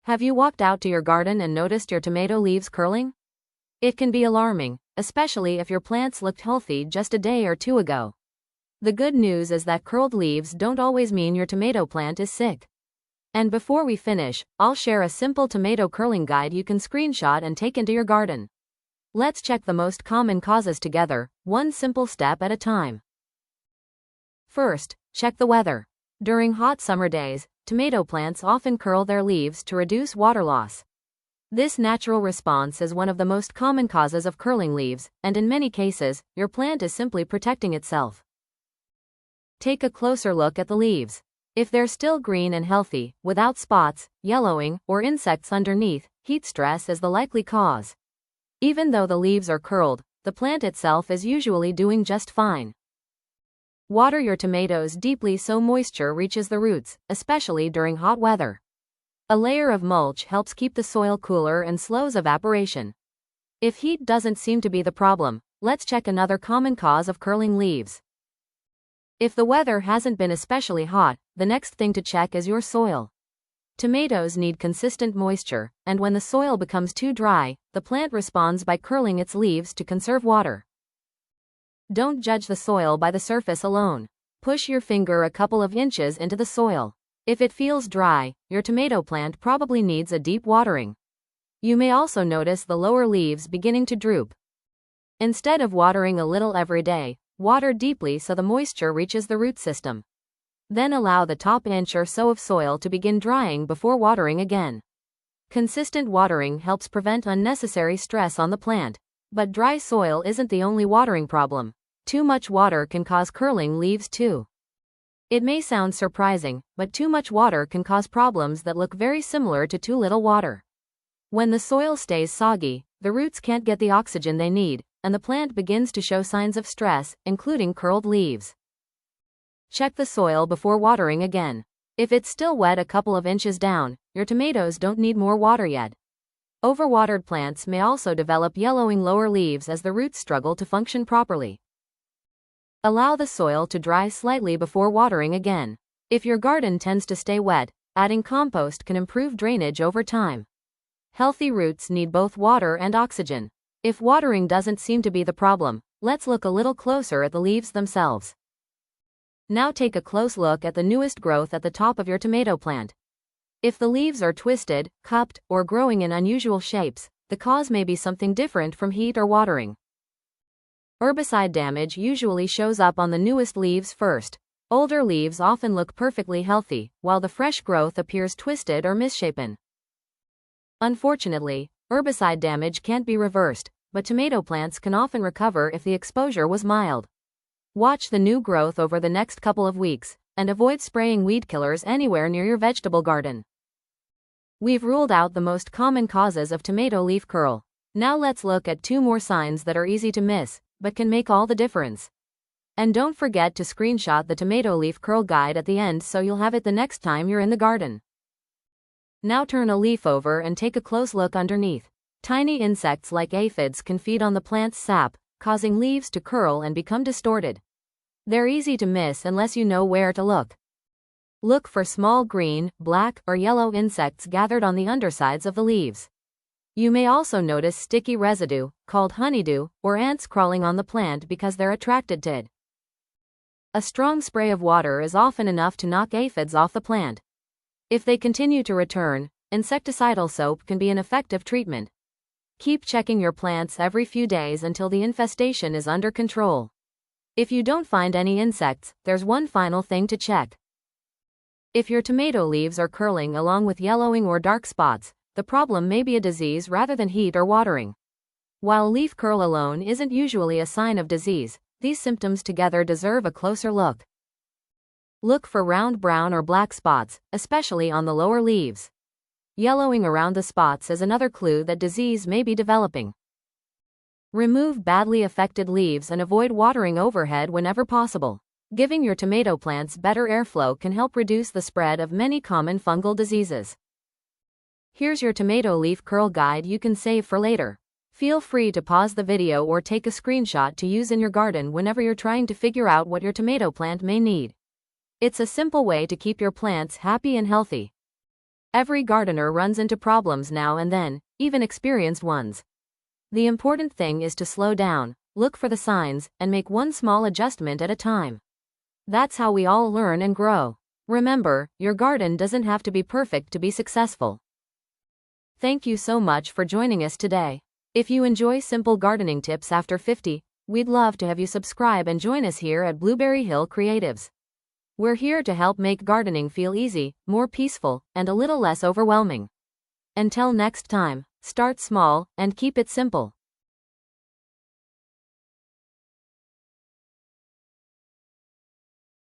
Have you walked out to your garden and noticed your tomato leaves curling? It can be alarming, especially if your plants looked healthy just a day or two ago. The good news is that curled leaves don't always mean your tomato plant is sick. And before we finish, I'll share a simple tomato curling guide you can screenshot and take into your garden. Let's check the most common causes together, one simple step at a time. First, check the weather. During hot summer days, tomato plants often curl their leaves to reduce water loss. This natural response is one of the most common causes of curling leaves, and in many cases, your plant is simply protecting itself. Take a closer look at the leaves. If they're still green and healthy, without spots, yellowing, or insects underneath, heat stress is the likely cause. Even though the leaves are curled, the plant itself is usually doing just fine. Water your tomatoes deeply so moisture reaches the roots, especially during hot weather. A layer of mulch helps keep the soil cooler and slows evaporation. If heat doesn't seem to be the problem, let's check another common cause of curling leaves. If the weather hasn't been especially hot, the next thing to check is your soil. Tomatoes need consistent moisture, and when the soil becomes too dry, the plant responds by curling its leaves to conserve water. Don't judge the soil by the surface alone. Push your finger a couple of inches into the soil. If it feels dry, your tomato plant probably needs a deep watering. You may also notice the lower leaves beginning to droop. Instead of watering a little every day, water deeply so the moisture reaches the root system. Then allow the top inch or so of soil to begin drying before watering again. Consistent watering helps prevent unnecessary stress on the plant. But dry soil isn't the only watering problem. Too much water can cause curling leaves too. It may sound surprising, but too much water can cause problems that look very similar to too little water. When the soil stays soggy, the roots can't get the oxygen they need, and the plant begins to show signs of stress, including curled leaves. Check the soil before watering again. If it's still wet a couple of inches down, your tomatoes don't need more water yet. Overwatered plants may also develop yellowing lower leaves as the roots struggle to function properly. Allow the soil to dry slightly before watering again. If your garden tends to stay wet, adding compost can improve drainage over time. Healthy roots need both water and oxygen. If watering doesn't seem to be the problem, let's look a little closer at the leaves themselves. Now take a close look at the newest growth at the top of your tomato plant. If the leaves are twisted, cupped, or growing in unusual shapes, the cause may be something different from heat or watering. Herbicide damage usually shows up on the newest leaves first. Older leaves often look perfectly healthy, while the fresh growth appears twisted or misshapen. Unfortunately, herbicide damage can't be reversed, but tomato plants can often recover if the exposure was mild. Watch the new growth over the next couple of weeks, and avoid spraying weed killers anywhere near your vegetable garden. We've ruled out the most common causes of tomato leaf curl. Now let's look at 2 more signs that are easy to miss, but can make all the difference. And don't forget to screenshot the tomato leaf curl guide at the end so you'll have it the next time you're in the garden. Now turn a leaf over and take a close look underneath. Tiny insects like aphids can feed on the plant's sap, causing leaves to curl and become distorted. They're easy to miss unless you know where to look. Look for small green, black, or yellow insects gathered on the undersides of the leaves. You may also notice sticky residue, called honeydew, or ants crawling on the plant because they're attracted to it. A strong spray of water is often enough to knock aphids off the plant. If they continue to return, insecticidal soap can be an effective treatment. Keep checking your plants every few days until the infestation is under control. If you don't find any insects, there's one final thing to check. If your tomato leaves are curling along with yellowing or dark spots, the problem may be a disease rather than heat or watering. While leaf curl alone isn't usually a sign of disease, these symptoms together deserve a closer look. Look for round brown or black spots, especially on the lower leaves. Yellowing around the spots is another clue that disease may be developing. Remove badly affected leaves and avoid watering overhead whenever possible. Giving your tomato plants better airflow can help reduce the spread of many common fungal diseases. Here's your tomato leaf curl guide you can save for later. Feel free to pause the video or take a screenshot to use in your garden whenever you're trying to figure out what your tomato plant may need. It's a simple way to keep your plants happy and healthy. Every gardener runs into problems now and then, even experienced ones. The important thing is to slow down, look for the signs, and make one small adjustment at a time. That's how we all learn and grow. Remember, your garden doesn't have to be perfect to be successful. Thank you so much for joining us today. If you enjoy simple gardening tips after 50, we'd love to have you subscribe and join us here at Blueberry Hill Creatives. We're here to help make gardening feel easy, more peaceful, and a little less overwhelming. Until next time, start small and keep it simple.